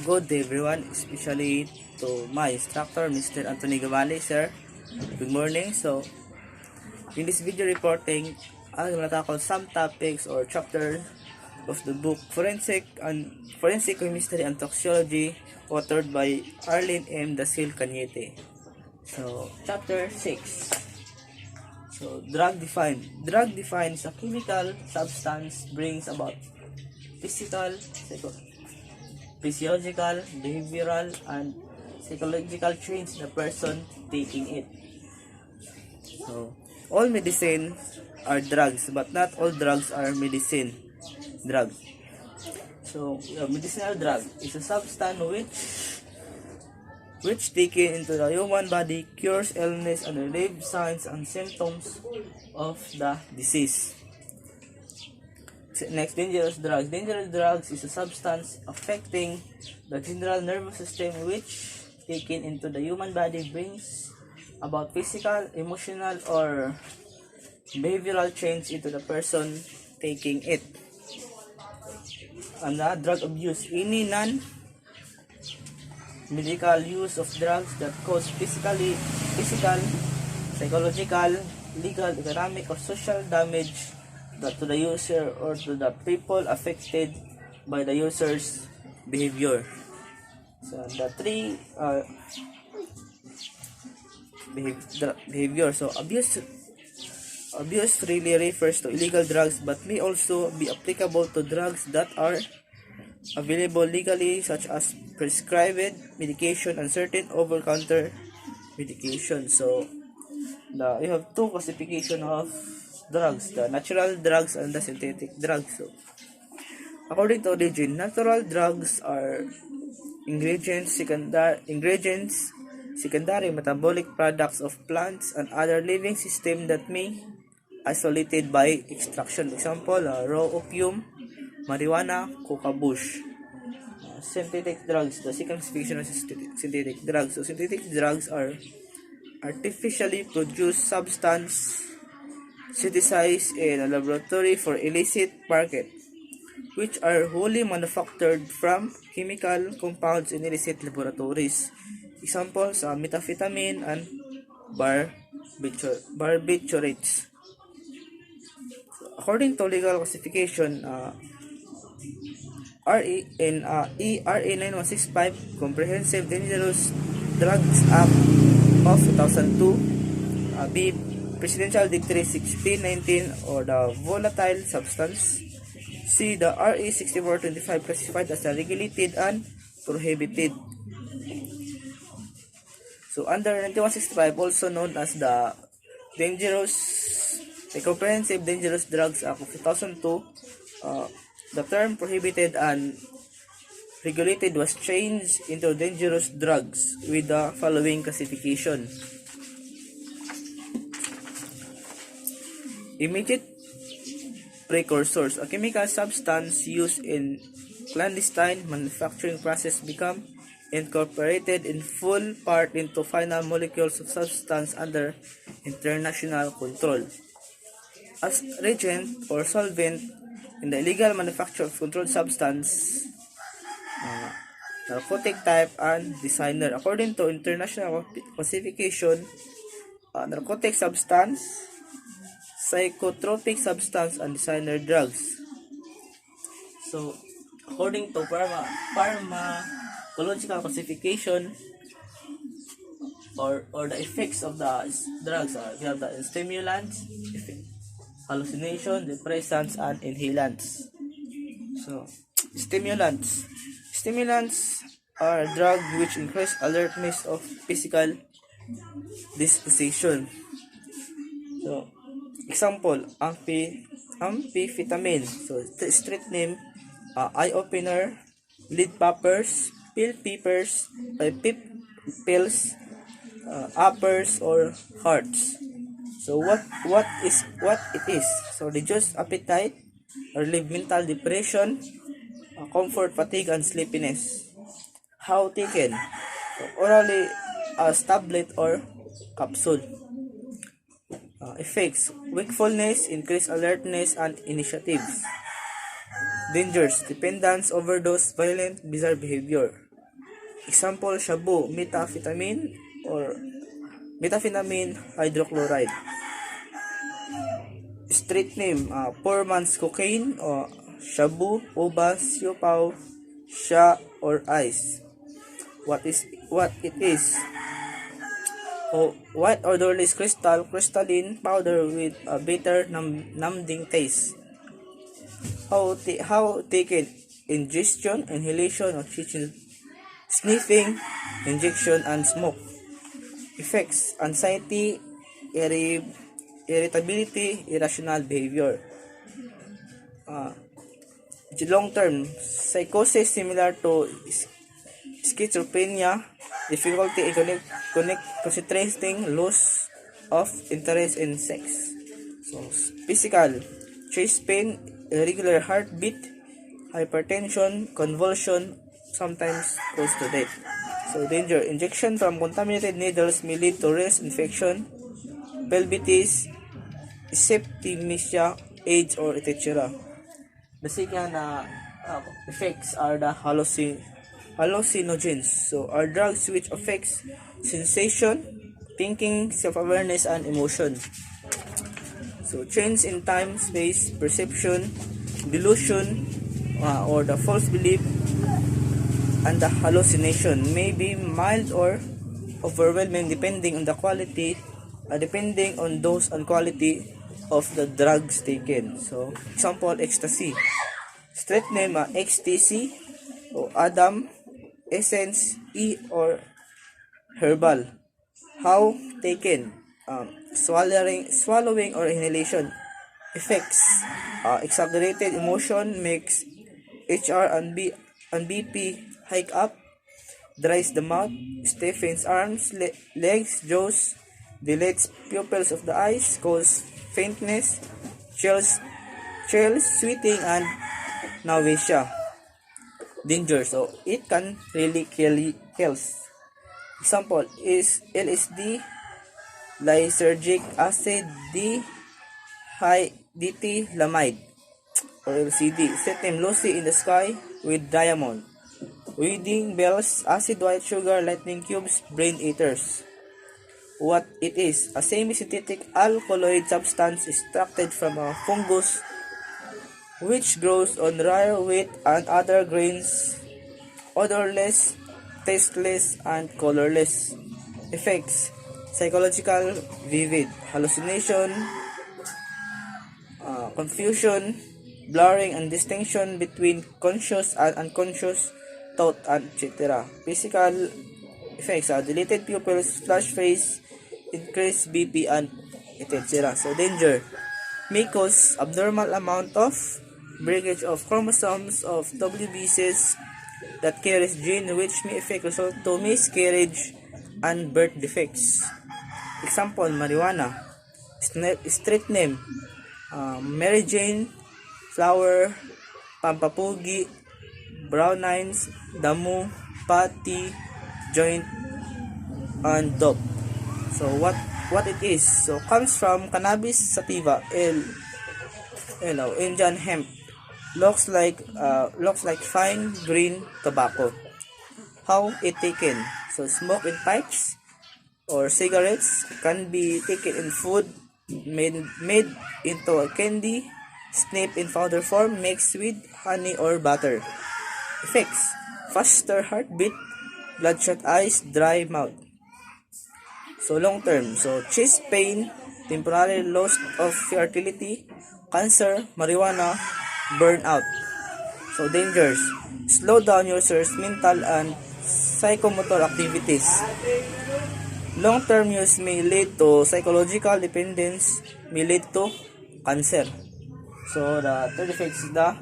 Good day everyone, especially to my instructor, Mr. Anthony Gavali, sir. Good morning. So, in this video reporting, I'm going to tackle some topics or chapters of the book Forensic Chemistry and Toxiology, authored by Arlene M. Dasil Cañete. So, chapter 6. So, drug defined. Drug defines a chemical substance brings about physiological, behavioral, and psychological change in the person taking it. So, all medicine are drugs, but not all drugs are medicine drugs. So, a medicinal drug is a substance which taken into the human body cures illness and relieves signs and symptoms of the disease. Next, dangerous drugs. Dangerous drugs is a substance affecting the general nervous system which, taken into the human body, brings about physical, emotional, or behavioral change into the person taking it. And drug abuse. Any non-medical use of drugs that cause physical, psychological, legal, economic, or social damage to the user or to the people affected by the user's behavior. So the three behavior. So abuse really refers to illegal drugs, but may also be applicable to drugs that are available legally, such as prescribed medication and certain over-counter medication. So you have two classification of drugs, the natural drugs and the synthetic drugs. So, according to origin, natural drugs are secondary metabolic products of plants and other living systems that may isolated by extraction. Example, raw opium, marijuana, coca bush. Synthetic drugs, the second classification of synthetic drugs. So, synthetic drugs are artificially produced substance synthesized in a laboratory for illicit market, which are wholly manufactured from chemical compounds in illicit laboratories. Examples are methamphetamine and barbiturates. According to legal classification, RA 9165 Comprehensive Dangerous Drugs Act of 2002, B Presidential Decree 1619, or the volatile substance. C, the RA 6425 classified as regulated and prohibited. So under 9165, also known as the Comprehensive Dangerous Drugs Act of 2002, the term prohibited and regulated was changed into dangerous drugs with the following classification. Immediate precursors. A chemical substance used in clandestine manufacturing process become incorporated in full part into final molecules of substance under international control. As reagent or solvent in the illegal manufacture of controlled substance, narcotic type, and designer. According to international classification, narcotic substance, psychotropic substance, and designer drugs. So, according to pharmacological classification, or the effects of the drugs, we have the stimulants, hallucination, depressants, and inhalants. So, stimulants are drugs which increase alertness of physical disposition. So, example, amphetamine. So, the street name, eye opener, lead poppers, pill peepers, pip pills, uppers, or hearts. So, what it is? So, reduce appetite, relieve mental depression, comfort, fatigue, and sleepiness. How taken? So, orally as tablet or capsule. Effects: wakefulness, increased alertness, and initiatives. Dangers: dependence, overdose, violent, bizarre behavior. Example, shabu, methamphetamine or methamphetamine hydrochloride. Street name, poor man's cocaine or shabu, uba, siopaw, sha, or ice. What it is? White odorless crystalline powder with a bitter numbing taste. How taken? Ingestion, inhalation, or sniffing, injection, and smoke. Effects: anxiety, irritability, irrational behavior. Long term, psychosis similar to schizophrenia, difficulty in concentrating, loss of interest in sex. So, physical, chest pain, irregular heartbeat, hypertension, convulsion, sometimes cause to death. So, danger, injection from contaminated needles may lead to wrist infection, pelvitis, septicemia, AIDS, or etc. The second effects are the hallucinogens. So, are drugs which affects sensation, thinking, self-awareness, and emotion. So, change in time, space, perception, delusion, or the false belief, and the hallucination may be mild or overwhelming depending on the quality, depending on dose and quality of the drugs taken. So, example, ecstasy. Street name, XTC, o Adam, Essence, E, or Herbal. How taken? Swallowing or inhalation. Effects: exaggerated emotion makes HR and BP hike up, dries the mouth, stiffens arms, legs, jaws, dilates pupils of the eyes, cause faintness, chills, sweating, and nausea. Danger. So it can really kill. Example is LSD, lysergic acid, DT-lamide, or LCD. Set name, Lucy in the Sky with Diamond. Wedding bells, acid white sugar, lightning cubes, brain eaters. What it is? A semi-synthetic alkaloid substance extracted from a fungus which grows on rare wheat and other grains, odorless, tasteless, and colorless. Effects: psychological, vivid, hallucination, confusion, blurring and distinction between conscious and unconscious thought, etc. Physical effects: dilated pupils, flash face, increased BP, and etc. So, danger: may cause abnormal amount of breakage of chromosomes of WBCs that carries gene which may affect result to miscarriage and birth defects. Example, marijuana. Street name, Mary Jane, flower, pampapugi, brown eyes, damu, pati, joint, and dope. So what it is? So comes from cannabis sativa, Indian hemp. Looks like fine green tobacco. How it taken? So smoke in pipes or cigarettes, can be taken in food, made into a candy, snipped in powder form, mixed with honey or butter. Effects: faster heartbeat, bloodshot eyes, dry mouth. So long term, so chest pain, temporary loss of fertility, cancer, marijuana, burnout. So dangers: slow down users' mental and psychomotor activities. Long-term use may lead to psychological dependence, may lead to cancer. So the third effect is the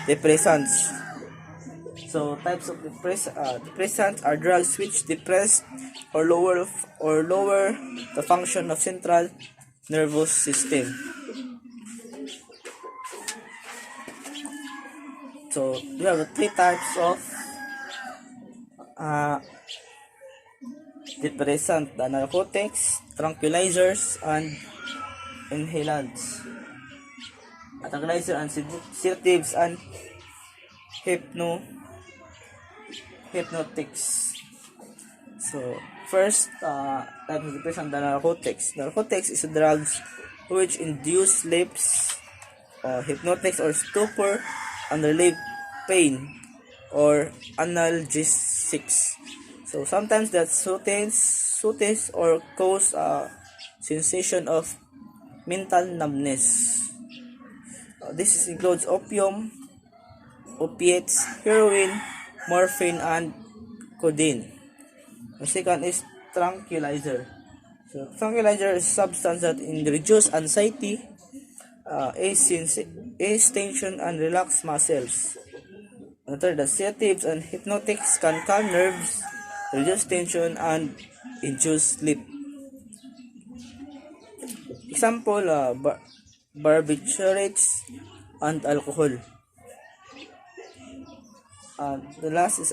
depressants. So types of depressants are drugs which depress or lower the function of central nervous system. So we have three types of depressant: the narcotics, tranquilizers, and inhalants. Tranquilizer and sedatives and hypnotics. So, first, type of depression, the narcotics. Narcotics is drugs which induce sleeps, hypnotics or stupor, and relieve pain, or analgesics. So, sometimes that soothes or cause a sensation of mental numbness. This includes opium, opiates, heroin, morphine, and codeine. The second is tranquilizer. So, tranquilizer is a substance that reduces anxiety, ease tension, and relax muscles. The third, the sedatives and hypnotics can calm nerves, reduce tension, and induce sleep. Example, barbiturates and alcohol. The last is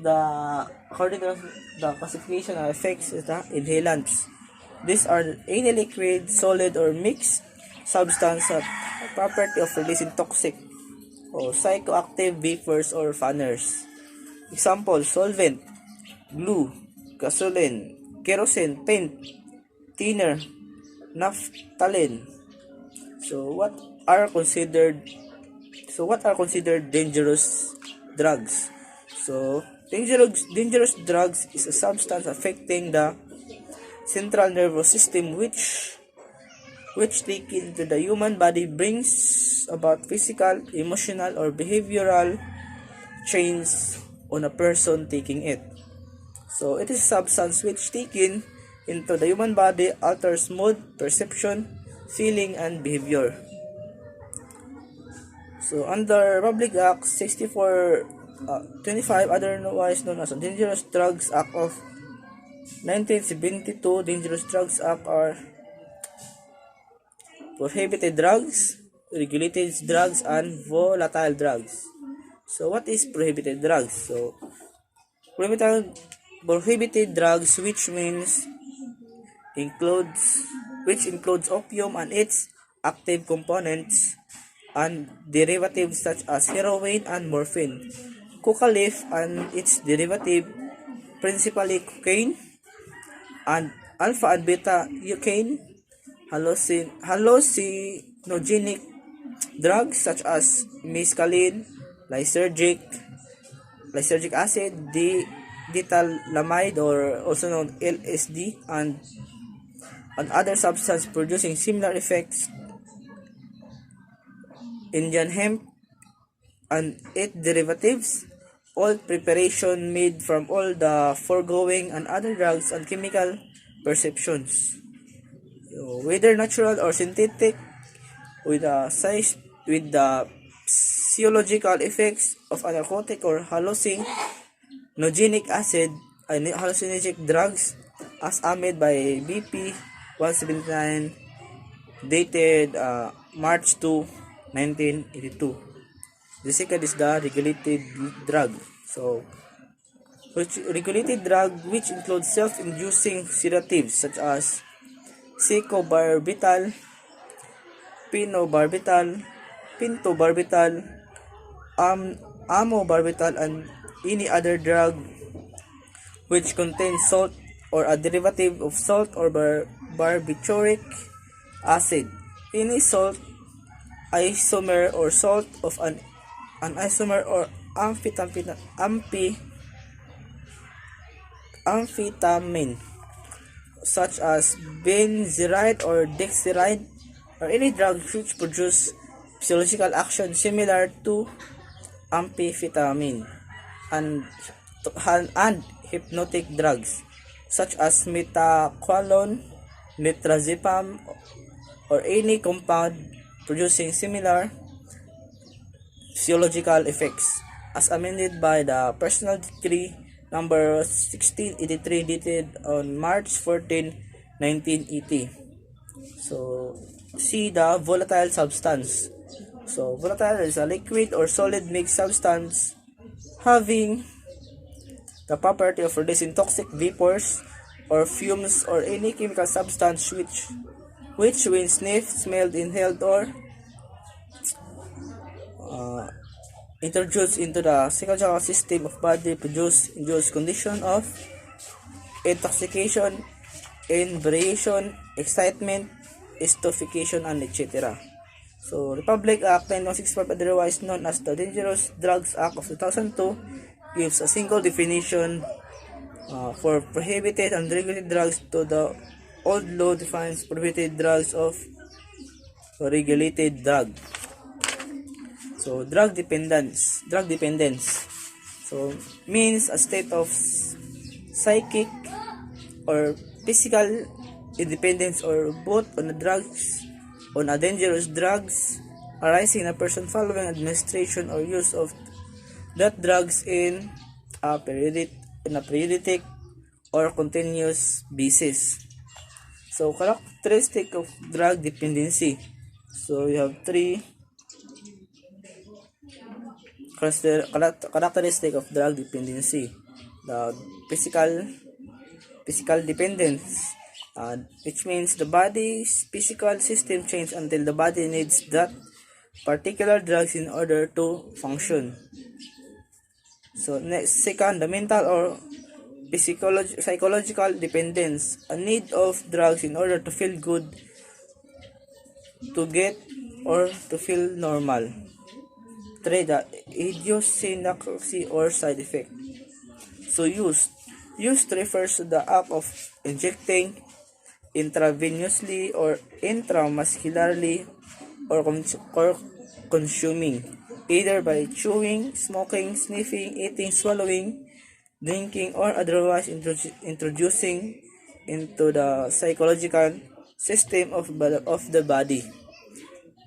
according to the classification of effects is the inhalants. These are any liquid, solid, or mixed substance that have property of releasing toxic or psychoactive vapors or fanners. Example, solvent, glue, gasoline, kerosene, paint, thinner, naphthalene. So what are considered dangerous drugs? So dangerous drugs is a substance affecting the central nervous system which taken into the human body brings about physical, emotional, or behavioral change on a person taking it. So it is a substance which taken into the human body alters mood, perception, feeling, and behavior. So under Public Act 6425, otherwise known as the Dangerous Drugs Act of 1972, Dangerous Drugs Act are prohibited drugs, regulated drugs, and volatile drugs. So what is prohibited drugs? So prohibited drugs, which includes opium and its active components and derivatives such as heroin and morphine, coca leaf and its derivative, principally cocaine, and alpha and beta eucaine, hallucinogenic drugs such as mescaline, lysergic acid, diethylamide, or also known LSD, and other substances producing similar effects. Indian hemp and its derivatives, all preparation made from all the foregoing and other drugs and chemical perceptions. So, whether natural or synthetic, with the physiological effects of a narcotic or hallucinogenic acid and hallucinogenic drugs, as amended by BP 179, dated March 2, 1982. The second is the regulated drug. So, regulated drug, which includes self-inducing sedatives such as secobarbital, pentobarbital, amobarbital, and any other drug which contains salt or a derivative of salt or barbituric acid. Any salt, isomer, or salt of an isomer or amphetamine such as benzyride or dextride, or any drug which produce physiological action similar to amphetamine, and hypnotic drugs such as methaqualone, nitrazepam, or any compound producing similar physiological effects, as amended by the Personal Decree number 1683, dated on March 14, 1980. So, see the volatile substance. So, volatile is a liquid or solid mixed substance having the property of releasing toxic vapors or fumes or any chemical substance which when sniffed, smelled, inhaled, or introduced into the psychological system of body induce condition of intoxication, inebriation, excitement, stupefaction, and etc. So, Republic Act 9165, otherwise known as the Dangerous Drugs Act of 2002, gives a single definition for prohibited and regulated drugs to the old law defines prohibited drugs of regulated drug. So, drug dependence. So, means a state of psychic or physical independence or both on a dangerous drugs arising in a person following administration or use of that drugs in a periodic or continuous basis. So characteristic of drug dependency. So you have three characteristic of drug dependency. The physical dependence, which means the body's physical system changes until the body needs that particular drugs in order to function. So next, second, the mental or psychological dependence, a need of drugs in order to feel good, to get or to feel normal. 3. The idiosyncrasy or side effect. So use refers to the act of injecting intravenously or intramuscularly or consuming, either by chewing, smoking, sniffing, eating, swallowing, drinking, or otherwise introducing into the psychological system of the body.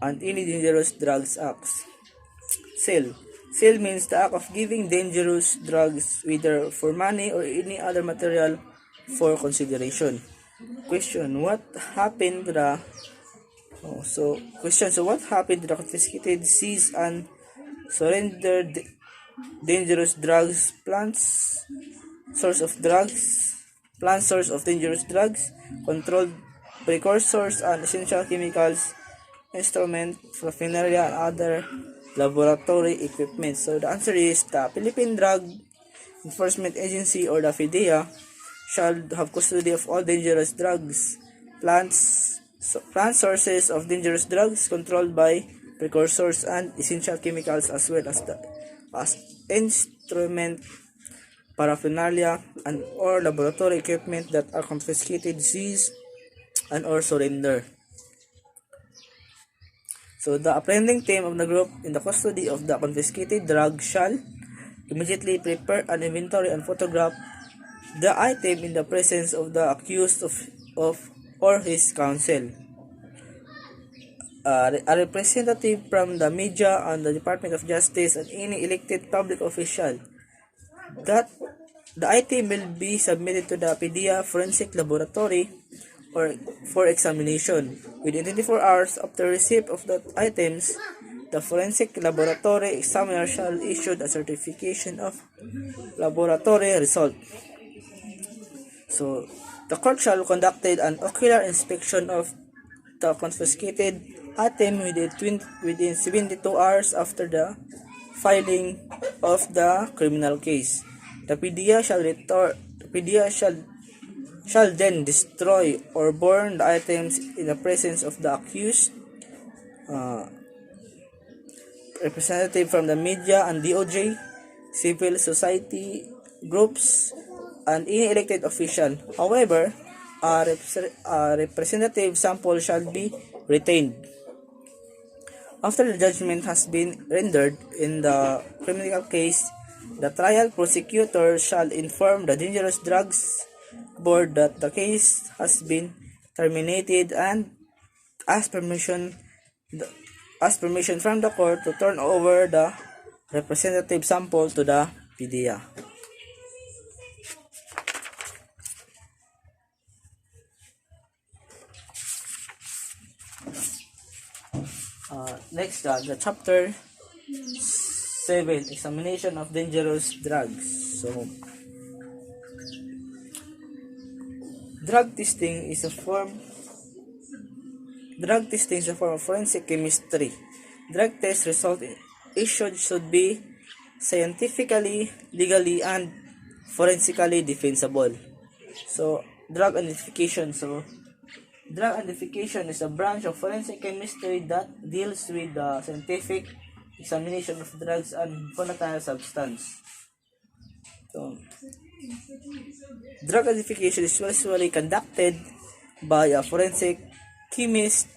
And any dangerous drugs acts. Sale. Sale means the act of giving dangerous drugs whether for money or any other material for consideration. Question: What happened to the what happened to the confiscated, seized, and surrendered dangerous drugs, source of drugs, plant source of dangerous drugs, controlled precursors and essential chemicals, instrument, paraphernalia, and other laboratory equipment? So the answer is the Philippine Drug Enforcement Agency or the PDEA shall have custody of all dangerous drugs, plant sources of dangerous drugs controlled by precursors and essential chemicals as well as instrument, paraphernalia, and or laboratory equipment that are confiscated, seized, and or surrendered. So the apprehending team of the group in the custody of the confiscated drug shall immediately prepare an inventory and photograph the item in the presence of the accused of or his counsel. A representative from the media and the Department of Justice and any elected public official that the item will be submitted to the PDEA Forensic Laboratory or for examination. Within 24 hours after receipt of the items, the Forensic Laboratory examiner shall issue a certification of laboratory result. So, the court shall conduct an ocular inspection of the confiscated item within 72 hours after the filing of the criminal case. The PDEA shall then destroy or burn the items in the presence of the accused, representative from the media and DOJ, civil society groups, and any elected official. However, a representative sample shall be retained. After the judgment has been rendered in the criminal case, the trial prosecutor shall inform the Dangerous Drugs Board that the case has been terminated and ask permission from the court to turn over the representative sample to the PDEA. Next, the chapter 7, examination of dangerous drugs. So, drug testing is a form of forensic chemistry. Drug test result issued should be scientifically, legally, and forensically defensible. So, drug identification. So, drug identification is a branch of forensic chemistry that deals with the scientific examination of drugs and volatile substance. So, drug identification is usually conducted by a forensic chemist,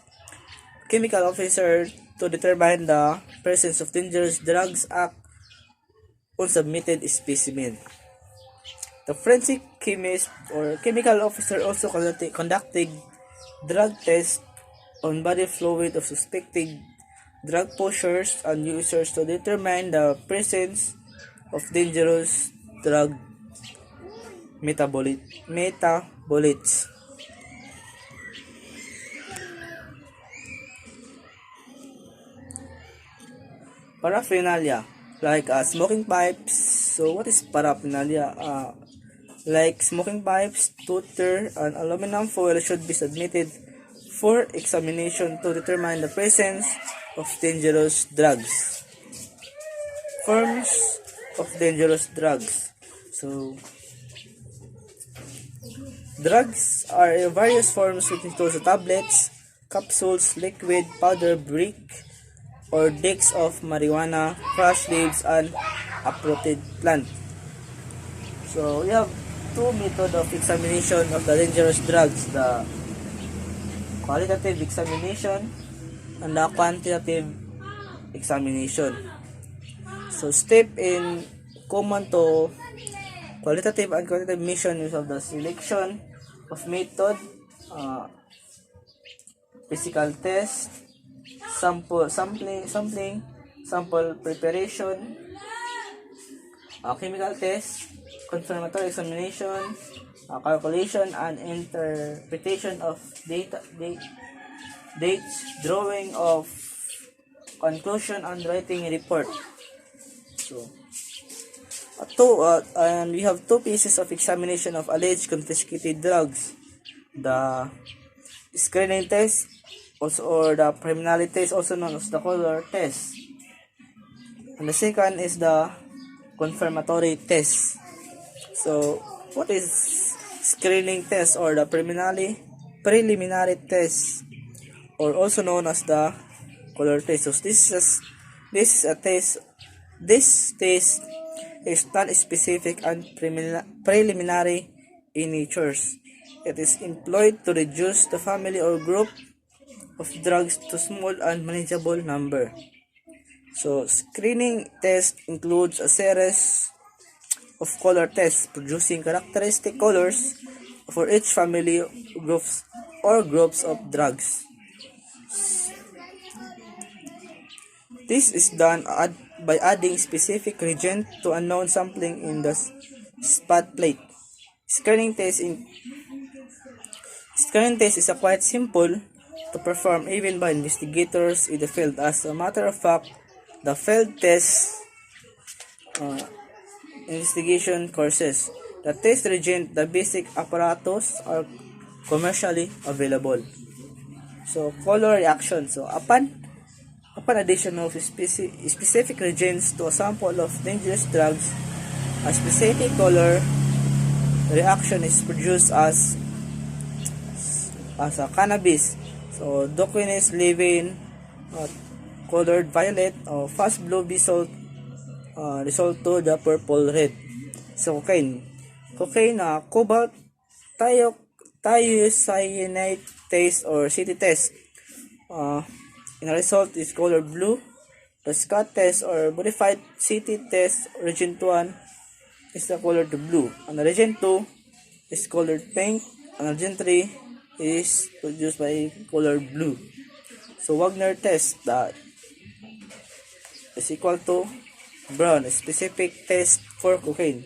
chemical officer to determine the presence of dangerous drugs on submitted specimen. The forensic chemist or chemical officer also conducted drug tests on body fluid of suspected drug pushers and users to determine the presence of dangerous drug metabolites. Paraphernalia, like smoking pipes. So what is paraphernalia? Like smoking pipes, toaster, and aluminum foil should be submitted for examination to determine the presence of dangerous drugs. Forms of dangerous drugs. So, drugs are various forms which include tablets, capsules, liquid, powder, brick, or discs of marijuana, crushed leaves, and uprooted plant. So, we have two methods of examination of the dangerous drugs, the qualitative examination and the quantitative examination. So, step in common to qualitative and quantitative mission is of the selection of method, physical test, sampling, sample preparation, chemical test, confirmatory examination, calculation and interpretation of dates, drawing of conclusion, and writing a report. So, and we have two pieces of examination of alleged confiscated drugs: the screening test, also or the preliminary test, also known as the color test, and the second is the confirmatory test. So, what is screening test or the preliminary test, or also known as the color test? So, this is a test. This test is non-specific and preliminary in nature. It is employed to reduce the family or group of drugs to small and manageable number. So, screening test includes a series of color tests producing characteristic colors for each family groups of drugs. This is done by adding specific reagent to unknown sampling in the spot plate. Screening test is quite simple to perform even by investigators in the field. As a matter of fact, the field test investigation courses, the test reagent, the basic apparatus are commercially available. So, color reaction. So, upon addition of specific reagents to a sample of dangerous drugs, a specific color reaction is produced as a cannabis. So, Doquines leaving colored violet or fast blue result to the purple red. So, cocaine, cobalt thiocyanate test or CT test. In a result is colored blue. The Scott test or modified CT test reagent 1 is the colored blue, and the reagent 2 is colored pink, and reagent 3 is produced by colored blue. So Wagner test that is equal to brown, a specific test for cocaine.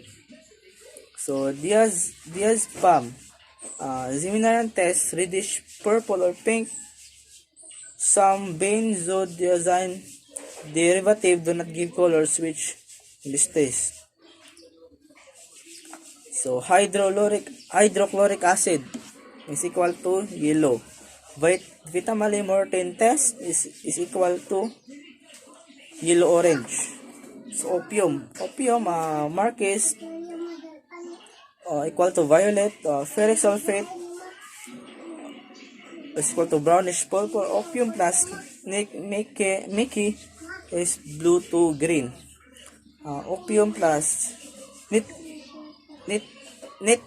So Diaz-Pam, Zimmermann test reddish purple or pink. Some benzodiazine derivative do not give colors which in this test. So hydrochloric acid is equal to yellow. Vitamale Morton test is equal to yellow orange. So, opium. Opium, mark is equal to violet. Ferric sulfate is equal to brownish purple. Opium plus Mickey is blue to green. Opium plus nit, nit, nit,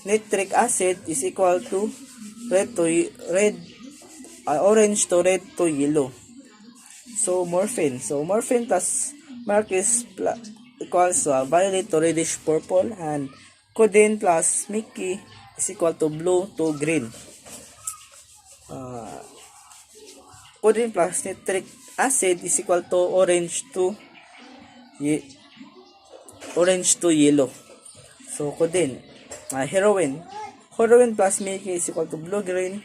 nitric acid is equal to red, orange to red to yellow. So morphine. So morphine plus mark is equals violet to reddish purple, and codeine plus Mickey is equal to blue to green. Codeine plus nitric acid is equal to orange to yellow. So codeine. Heroin. Heroin plus Mickey is equal to blue green.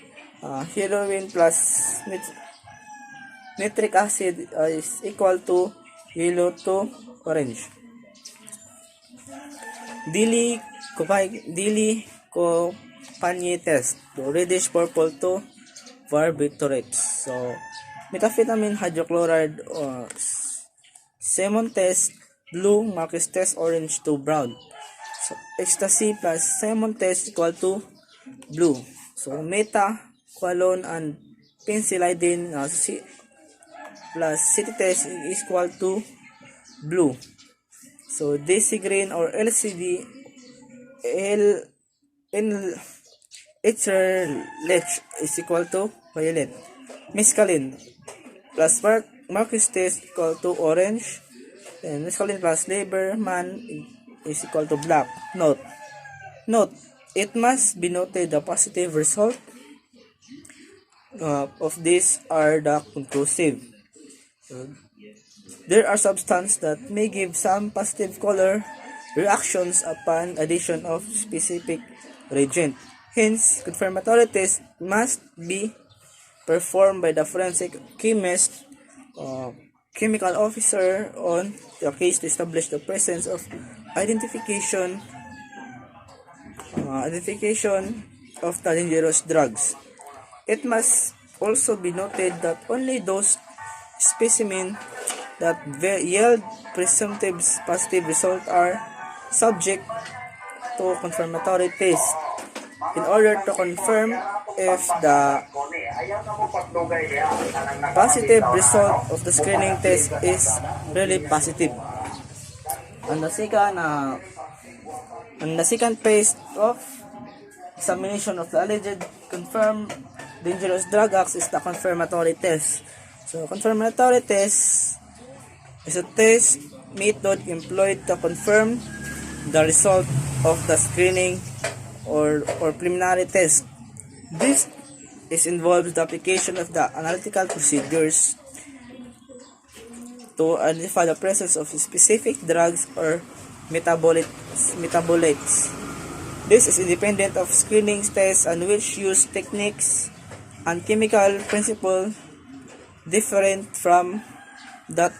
Heroin plus nitric acid is equal to yellow to orange. Dili Compagnie test. So, reddish purple to barbiturates. So, methamphetamine hydrochloride Simon test blue, Marcus test orange to brown. So, ecstasy plus Simon test equal to blue. So, metaqualone and penicillin plus city test is equal to blue. So, DC green or LCD Lech is equal to violet. Mescaline plus Marcus test equal to orange. And mescaline plus Lieberman is equal to black. Note, it must be noted the positive result of this are the conclusive. There are substances that may give some positive color reactions upon addition of specific reagent. Hence, confirmatory test must be performed by the forensic chemist, chemical officer on the case to establish the presence of identification of the dangerous drugs. It must also be noted that only those specimens that yield presumptive positive result are subject to confirmatory test in order to confirm if the positive result of the screening test is really positive. On the second phase of examination of the alleged confirmed dangerous drug acts is the confirmatory test. So, confirmatory test is a test method employed to confirm the result of the screening or preliminary test. This involves the application of the analytical procedures to identify the presence of specific drugs or metabolites. This is independent of screening tests and which use techniques and chemical principles different from the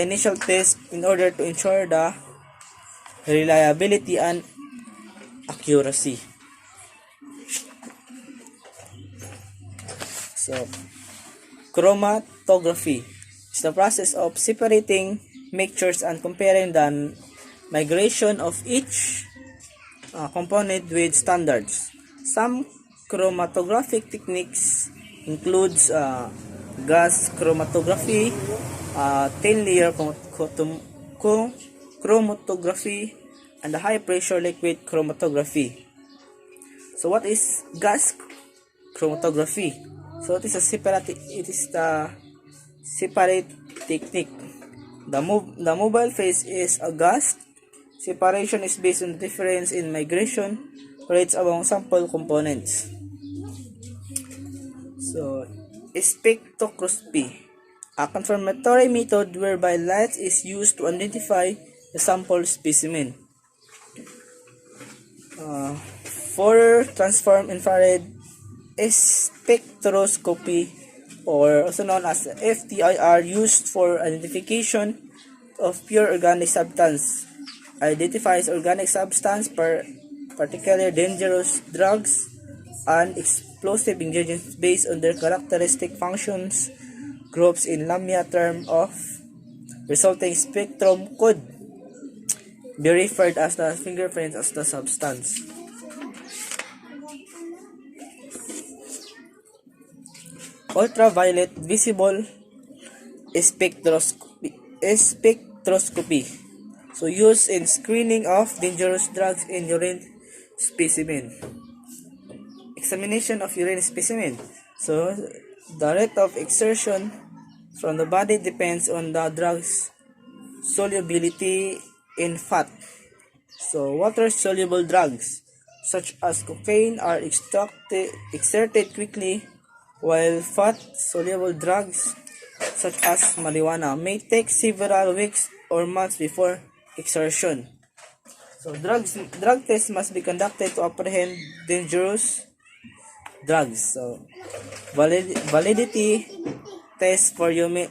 initial test in order to ensure the reliability and accuracy. So, chromatography is the process of separating mixtures and comparing the migration of each component with standards. Some chromatographic techniques includes gas chromatography, thin layer chromatography, and the high pressure liquid chromatography. So what is gas chromatography? So it is the separate technique. The mobile phase is a gas. Separation is based on the difference in migration rates among sample components. So, spectroscopy, a confirmatory method whereby light is used to identify the sample specimen. For transform infrared spectroscopy, or also known as FTIR, used for identification of pure organic substance, identifies organic substance, particularly dangerous drugs and explosive ingredients based on their characteristic functions groups in Lamia term of resulting spectrum could be referred as the fingerprints of the substance. Ultraviolet visible spectroscopy. So used in screening of dangerous drugs in urine specimen. Examination of urine specimen. So the rate of exertion from the body depends on the drug's solubility in fat. So water-soluble drugs such as cocaine are exerted quickly, while fat-soluble drugs such as marijuana may take several weeks or months before exertion. So drug tests must be conducted to apprehend dangerous drugs. So validity test for urine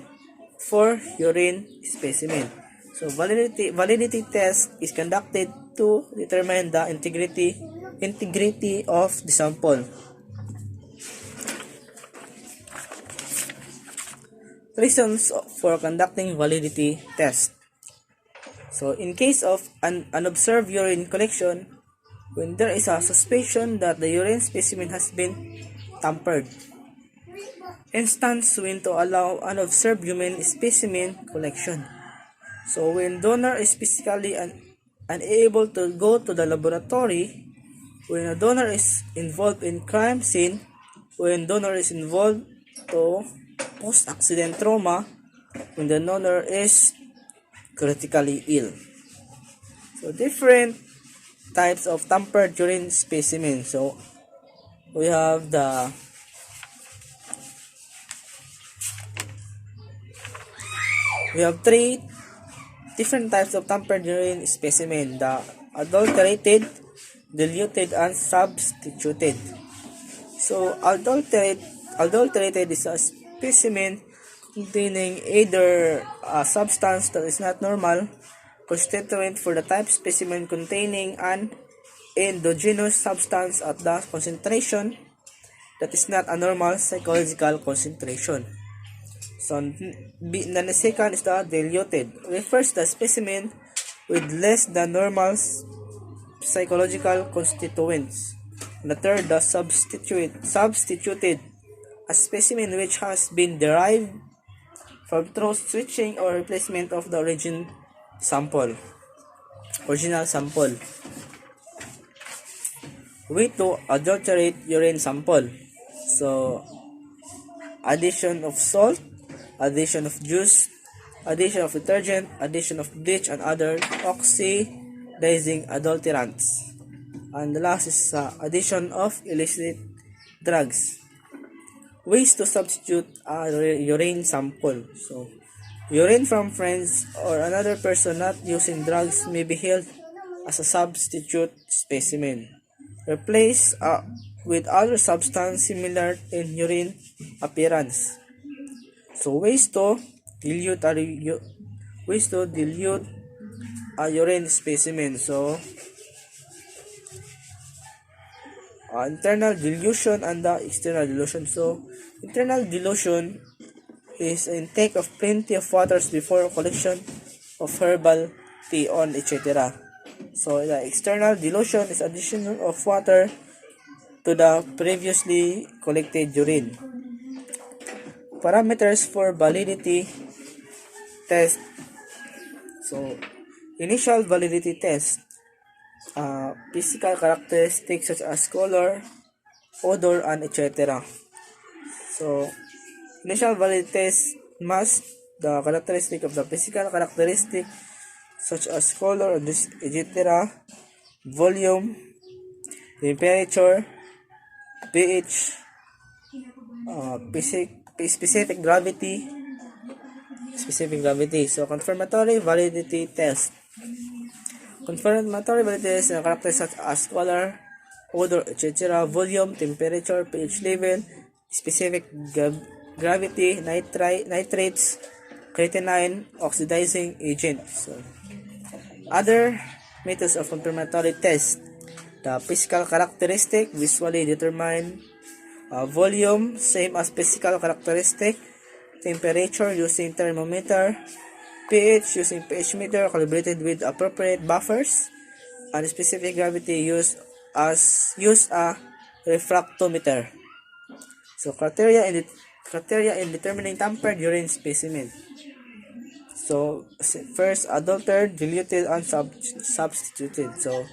specimen. So validity test is conducted to determine the integrity of the sample. Reasons for conducting validity test. So in case of an unobserved urine collection, when there is a suspicion that the urine specimen has been tampered. Instance when to allow unobserved human specimen collection. So when donor is physically unable to go to the laboratory, when a donor is involved in crime scene, when donor is involved to post-accident trauma, when the donor is critically ill. So different types of tampered urine specimen. So we have three different types of tampered urine specimen: the adulterated, diluted, and substituted. So adulterated is a specimen containing either a substance that is not normal, constituent for the type specimen containing an endogenous substance at the concentration that is not a normal psychological concentration. So the second is the diluted, refers to the specimen with less than normal psychological constituents. The third, the substituted, a specimen which has been derived from through switching or replacement of the original sample. Way to adulterate urine sample. So addition of salt, addition of juice, addition of detergent, addition of bleach, and other oxidizing adulterants. And the last is addition of illicit drugs. Ways to substitute a urine sample. So urine from friends or another person not using drugs may be held as a substitute specimen. Replace with other substance similar in urine appearance. So ways to dilute a urine specimen. So internal dilution and the external dilution. So internal dilution is intake of plenty of waters before collection of herbal tea on etc. So the external dilution is addition of water to the previously collected urine. Parameters for validity test. So initial validity test. Physical characteristics such as color, odor, and etc. So initial validity test must the characteristic of the physical characteristic such as color, etc., volume, temperature, pH, specific gravity. So confirmatory validity test. Confirmatory validity test are characteristics such as color, odor, etc., volume, temperature, pH level, specific gravity, nitrates, creatinine, oxidizing agent. So other methods of confirmatory test: the physical characteristic visually determine volume, same as physical characteristic, temperature using thermometer, pH using pH meter calibrated with appropriate buffers, and specific gravity use a refractometer. So criteria in determining tampered urine specimen. So first, adulterated, diluted, and substituted. So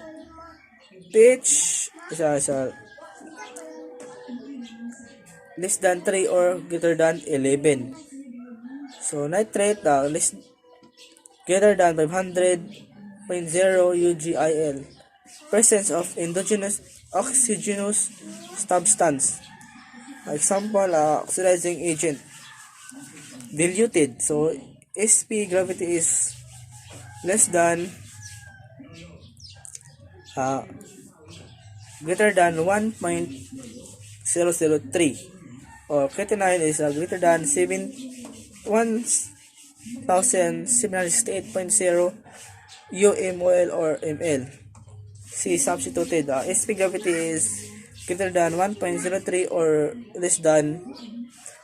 pH is a less than 3 or greater than 11. So nitrate less greater than 500.0 UGIL. Presence of endogenous oxygenous substance. Example, oxidizing agent. Diluted. So SP gravity is less than greater than 1.003, or creatinine is greater than 1768.0 UMOL or ML. C. Substituted. SP gravity is greater than 1.03 or less than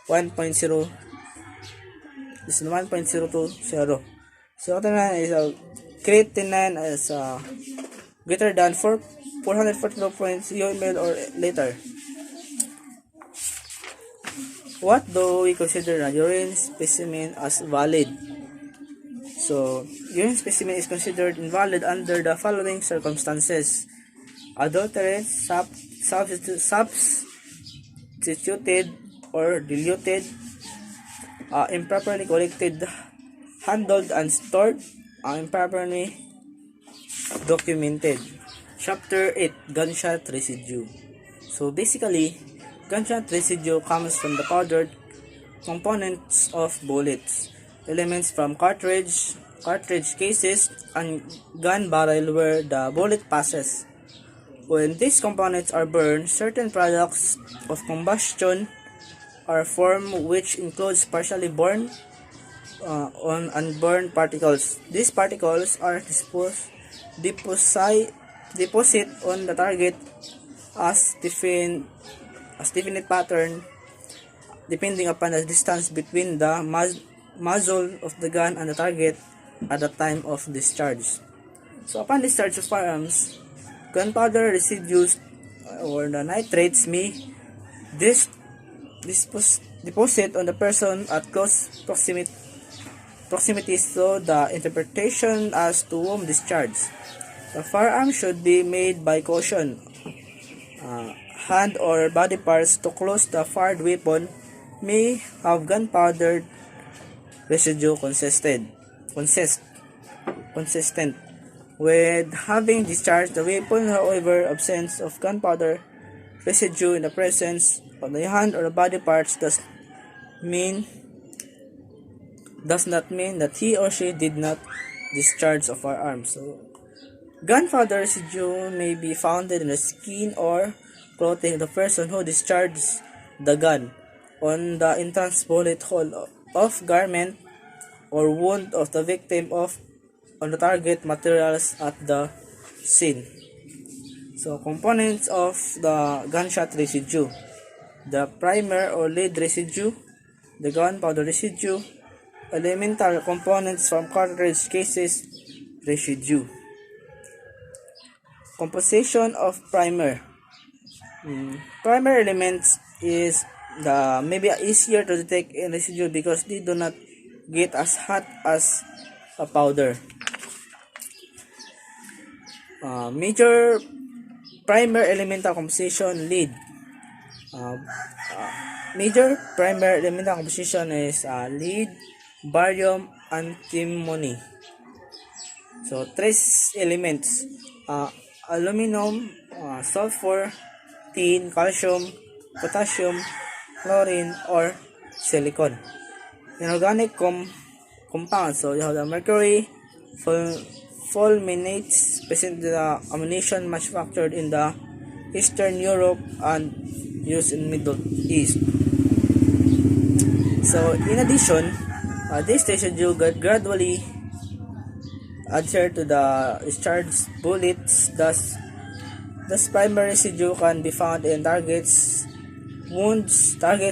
1.0 1.020. So creatinine is greater than 442 UML or later. What do we consider a urine specimen as valid? So, urine specimen is considered invalid under the following circumstances: adulterated, substituted, or diluted, improperly collected, handled, and stored, improperly documented. Chapter 8, Gunshot Residue. So basically, gunshot residue comes from the powdered components of bullets, elements from cartridge cases, and gun barrel where the bullet passes. When these components are burned, certain products of combustion are formed, which includes partially burned on unburned particles. These particles are deposit on the target as definite pattern depending upon the distance between the muzzle of the gun and the target at the time of discharge. So upon discharge of firearms, gunpowder residues or the nitrates may deposit on the person at close proximity, so the interpretation as to whom discharge. The firearm should be made by caution. Hand or body parts to close the fired weapon may have gunpowder residue consistent with having discharged the weapon. However, absence of gunpowder residue in the presence of the hand or the body parts does not mean that he or she did not discharge a firearm. So, gunpowder residue may be found in the skin or clothing of the person who discharged the gun, on the entrance bullet hole of garment or wound of the victim, on the target materials at the scene. So, components of the gunshot residue: the primer or lead residue, the gunpowder residue, elemental components from cartridge cases residue. Composition of primer. Primer elements is maybe easier to detect in residue because they do not get as hot as a powder. Major primer elemental composition: lead. Major primer elemental composition is lead, barium, antimony. So, trace elements: aluminum, sulfur, tin, calcium, potassium, chlorine, or silicon. Inorganic compounds: so you have the mercury, fulminates present in the ammunition manufactured in the Eastern Europe and used in Middle East. So, in addition, this residue gradually adhere to the discharged bullets. Thus primary residue can be found in targets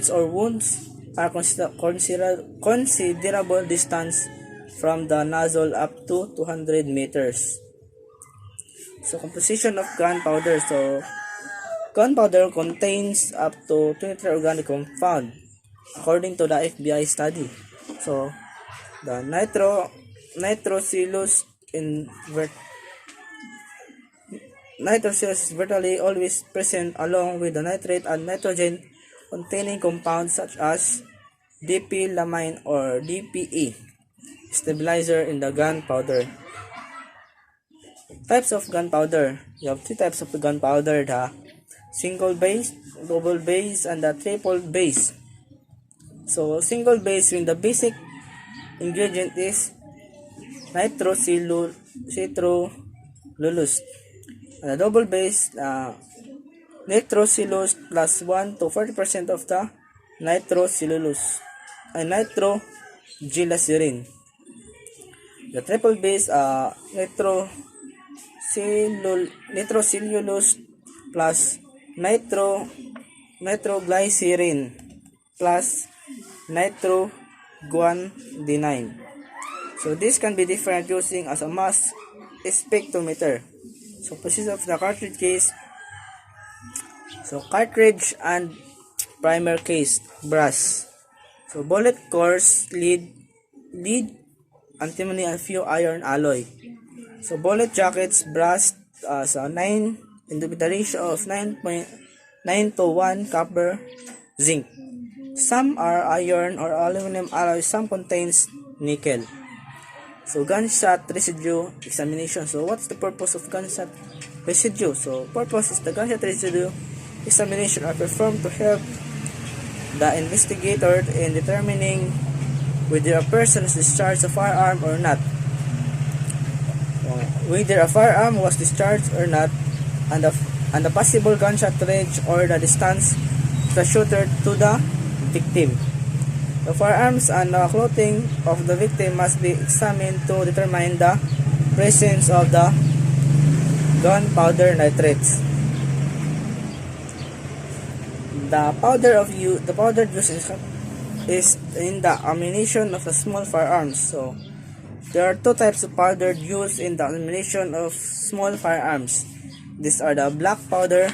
or wounds are considerable distance from the nozzle up to 200 meters. So, composition of gunpowder. So, gunpowder contains up to 23 organic compounds according to the FBI study. So, the nitrocellulose nitrocellulose is virtually always present along with the nitrate and nitrogen containing compounds such as diethylamine or DPE stabilizer in the gunpowder. Types of gunpowder. You have three types of gunpowder: the single base, double base, and the triple base. So single base, when the basic ingredient is nitrocellulose. The double base, nitrocellulose plus 1 to 40% of the nitrocellulose and nitroglycerin. The triple base, nitrocellulose plus nitroglycerin plus nitroguanidine. So this can be different using as a mass spectrometer. So position of the cartridge case. So cartridge and primer case, brass. So bullet cores, lead, antimony, and few iron alloy. So bullet jackets, brass, so 9 in the ratio of 9.9 to 1 copper, zinc. Some are iron or aluminum alloy, some contains nickel. So gunshot residue examination. So what's the purpose of gunshot residue? So purpose is the gunshot residue examination are performed to help the investigator in determining whether a person is discharged a firearm or not. Whether a firearm was discharged or not, and the possible gunshot range or the distance of the shooter to the victim. The firearms and the clothing of the victim must be examined to determine the presence of the gunpowder nitrates. The powder used is in the ammunition of the small firearms. So there are two types of powder used in the ammunition of small firearms. These are the black powder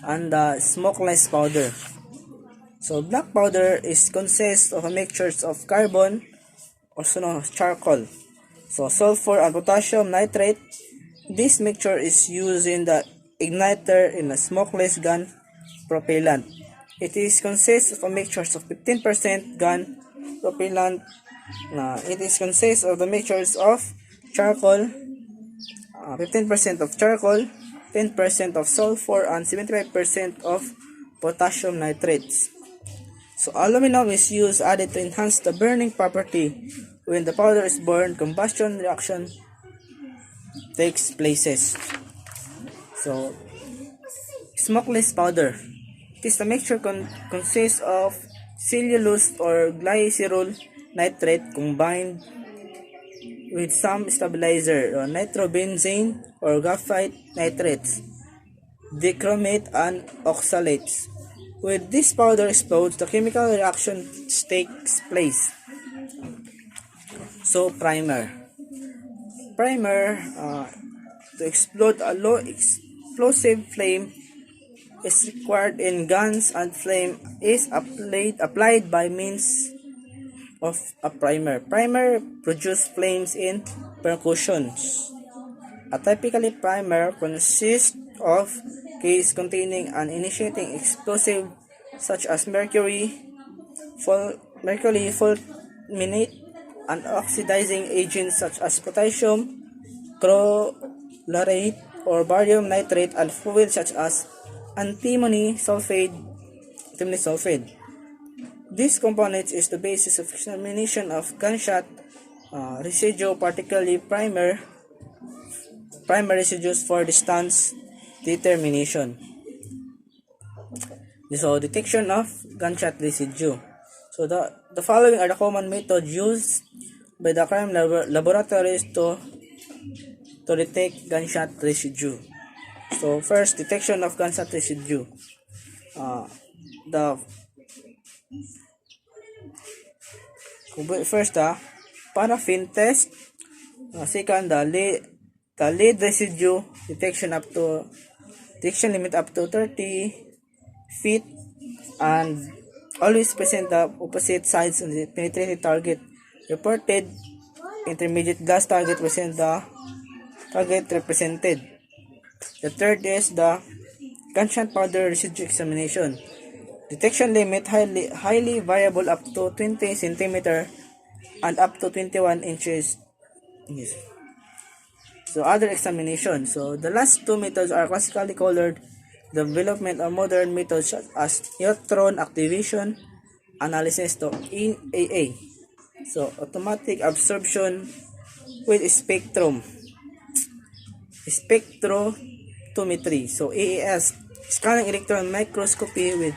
and the smokeless powder. So black powder consists of a mixture of carbon, also known as charcoal, so sulfur and potassium nitrate. This mixture is used in the igniter in a smokeless gun propellant. It consists of a mixture of 15% gun propellant. Consists of the mixtures of charcoal, 15% of charcoal, 10% of sulfur, and 75% of potassium nitrates. So aluminum is used added to enhance the burning property. When the powder is burned, combustion reaction takes place. So smokeless powder. This mixture consists of cellulose or glycerol nitrate combined with some stabilizer, nitrobenzene or graphite nitrates, dichromate, and oxalates. When this powder explodes, the chemical reaction takes place. So primer. To explode a low explosive flame is required in guns, and flame is applied by means of a primer. Primer produces flames in percussions. A typically primer consists of case containing an initiating explosive such as mercury fulminate, and oxidizing agents such as potassium chlorate or barium nitrate, and fluid such as antimony sulfate. This component is the basis of examination of gunshot residue, particularly primer residues for distance determination. So detection of gunshot residue. So the following are the common methods used by the crime laboratories to detect gunshot residue. So first, detection of gunshot residue. The First, the paraffin test. Second, the lead residue detection limit up to 30 feet, and always present the opposite sides on the penetrated target. Reported intermediate gas target present the target represented. The third is the constant powder residue examination. Detection limit highly variable up to 20 centimeter and up to 21 inches. Yes. So other examination. So the last two methods are classically colored development of modern methods such as neutron activation analysis to EAA. So automatic absorption with spectrophotometry. So AAS, scanning electron microscopy with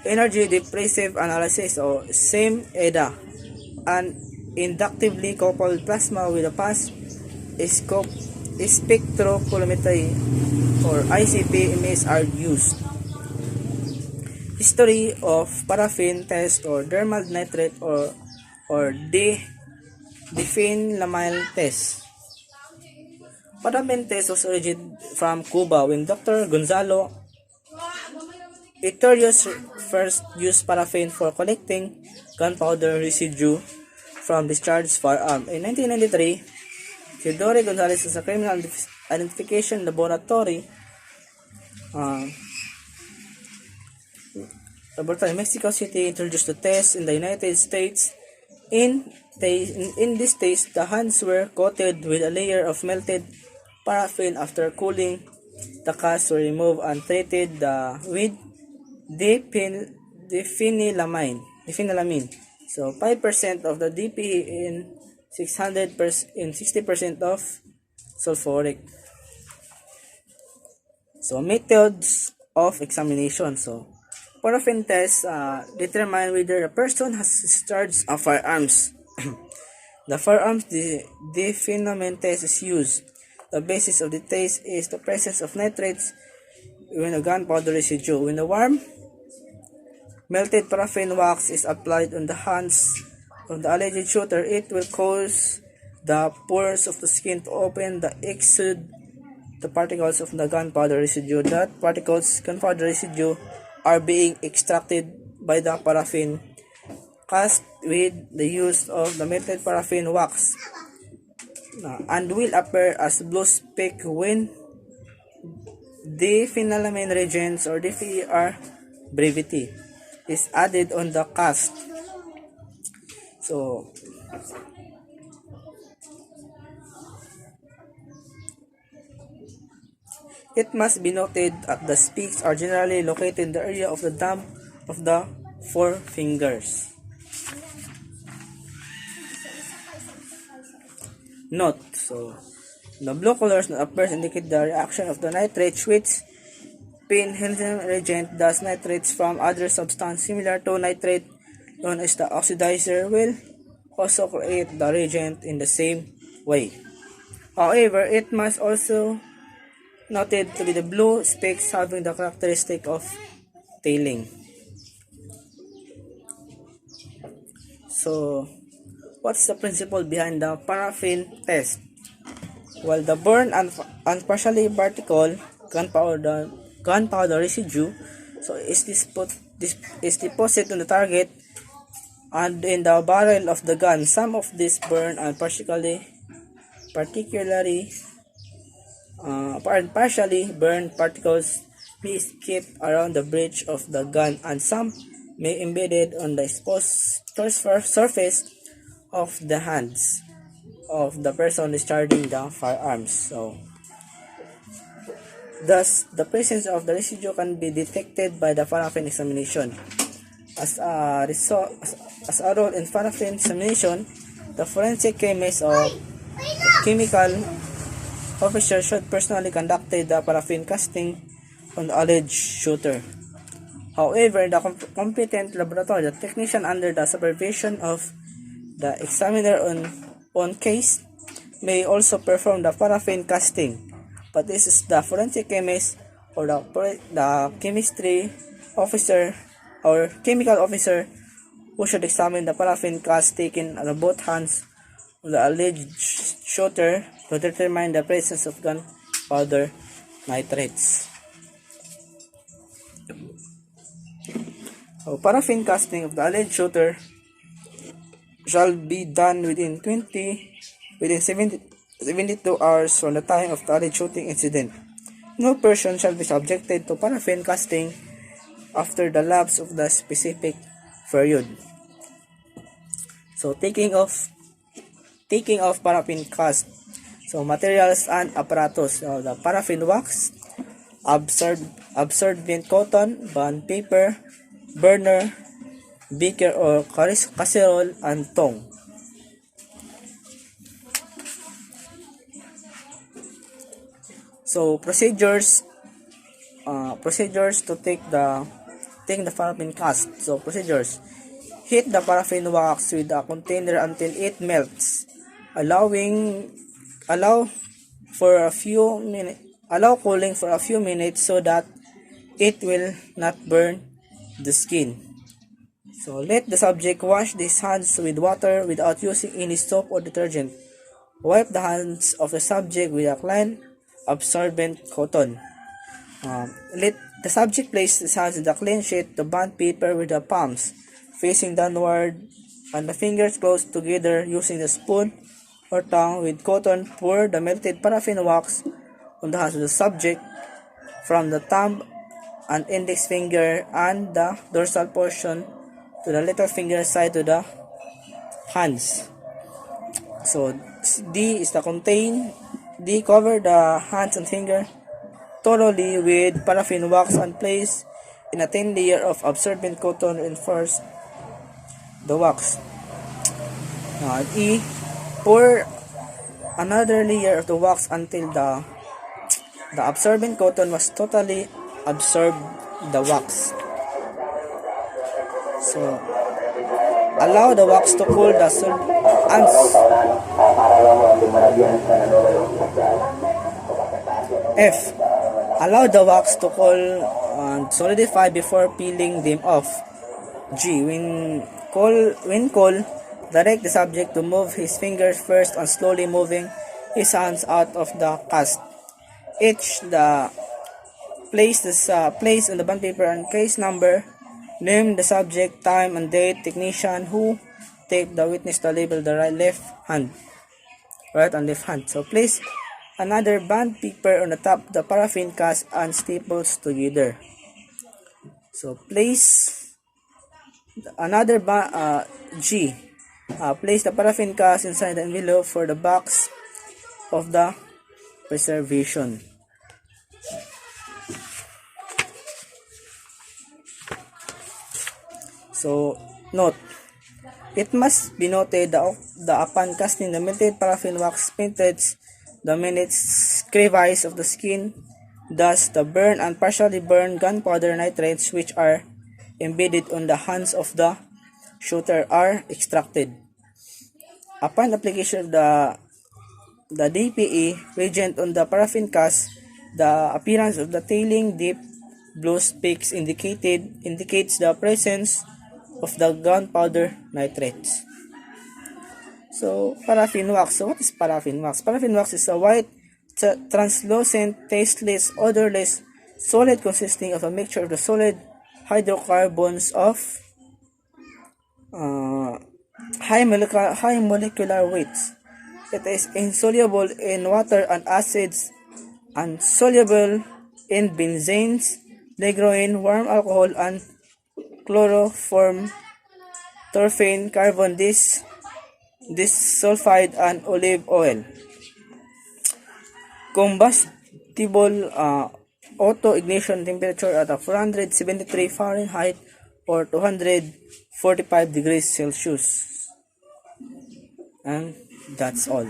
energy diffraction analysis, or same EDA, and inductively coupled plasma with a fast spectrophotometry or ICP images are used. History of paraffin test or dermal nitrate or diphenlamyl test. Paraffin test was originated from Cuba when Dr. Gonzalo Iturrios first used paraffin for collecting gunpowder residue from discharged firearm. In 1993, Theodore Gonzalez was a criminal identification laboratory Mexico City introduced the test in the United States. In this test, the hands were coated with a layer of melted paraffin. After cooling, the casts were removed and treated with diphenylamine. So 5% of the DP in 60% of sulfuric. So methods of examination. So paraffin tests determine whether a person has discharged a firearms. The firearms diphenlamine test is used. The basis of the test is the presence of nitrates when a gunpowder residue. When a warm melted paraffin wax is applied on the hands of the alleged shooter, it will cause the pores of the skin to open, the exude the particles of the gunpowder residue. Gunpowder residue are being extracted by the paraffin cast with the use of the melted paraffin wax and will appear as blue speck when diphenylamine reagents or DPR brevity is added on the cast. So it must be noted that the specks are generally located in the area of the thumb of the four fingers. Note, so the blue colors that appears indicate the reaction of the nitrates which penhensine reagent does nitrates from other substance similar to nitrate known as the oxidizer will also create the reagent in the same way. However, it must also noted to be the blue specks having the characteristic of tailing. So, what's the principle behind the paraffin test? Well, the burn and partially vertical gunpowder residue is deposited on the target and in the barrel of the gun. Some of these burn and partially burned particles may escape around the breech of the gun, and some may embedded on the exposed surface of the hands of the person discharging the firearms. So, thus, the presence of the residue can be detected by the paraffin examination. As a role in paraffin examination, the forensic chemist or chemical officer should personally conduct the paraffin casting on the alleged shooter. However, in the competent laboratory, the technician under the supervision of the examiner on case may also perform the paraffin casting, but this is the forensic chemist or the chemistry officer or chemical officer who should examine the paraffin cast taken on both hands of the alleged shooter to determine the presence of gunpowder nitrates. Paraffin casting of the alleged shooter shall be done within 72 hours from the time of the alleged shooting incident. No person shall be subjected to paraffin casting after the lapse of the specific period. So taking off paraffin cast. So materials and apparatus. The paraffin wax, absorbent cotton, bond paper, burner, beaker or casserole, and tongue. So procedures to take the paraffin cast. So procedures: heat the paraffin wax with a container until it melts, allow cooling for a few minutes so that it will not burn the skin. So let the subject wash his hands with water without using any soap or detergent. Wipe the hands of the subject with a clean absorbent cotton. Let the subject place his hands in the clean sheet to bond paper with the palms facing downward and the fingers close together using the spoon or tongue with cotton. Pour the melted paraffin wax on the hands of the subject from the thumb and index finger and the dorsal portion to the little finger side to the hands. So D is the contain. D, cover the hands and finger thoroughly with paraffin wax and place in a thin layer of absorbent cotton to reinforce the wax. E, pour another layer of the wax until the absorbent cotton was totally absorbed the wax. So allow the wax to cool the F. Allow the wax to cool and solidify before peeling them off. G. When cool, direct the subject to move his fingers first and slowly moving his hands out of the cast. H. Place on the bond paper and case number. Name the subject, time and date, technician who take the witness to label the right and left hand. So place another bond paper on the top of the paraffin cast and staples together. So place another G. Place the paraffin cast inside the envelope for the box of the preservation. So note, it must be noted that upon casting the melted paraffin wax penetrates the minutes crevice of the skin, thus the burned and partially burned gunpowder nitrates which are embedded on the hands of the shooter are extracted. Upon application of the DPE reagent on the paraffin cast, the appearance of the tailing deep blue specks indicates the presence of the gunpowder nitrates. So, paraffin wax. So, what is paraffin wax? Paraffin wax is a white, translucent, tasteless, odorless solid consisting of a mixture of the solid hydrocarbons of high molecular weights. It is insoluble in water and acids, and soluble in benzenes, negroin, warm alcohol, and chloroform, torphine, carbon disulfide, and olive oil. Combustible auto-ignition temperature at 473 Fahrenheit or 245 degrees Celsius. And that's all.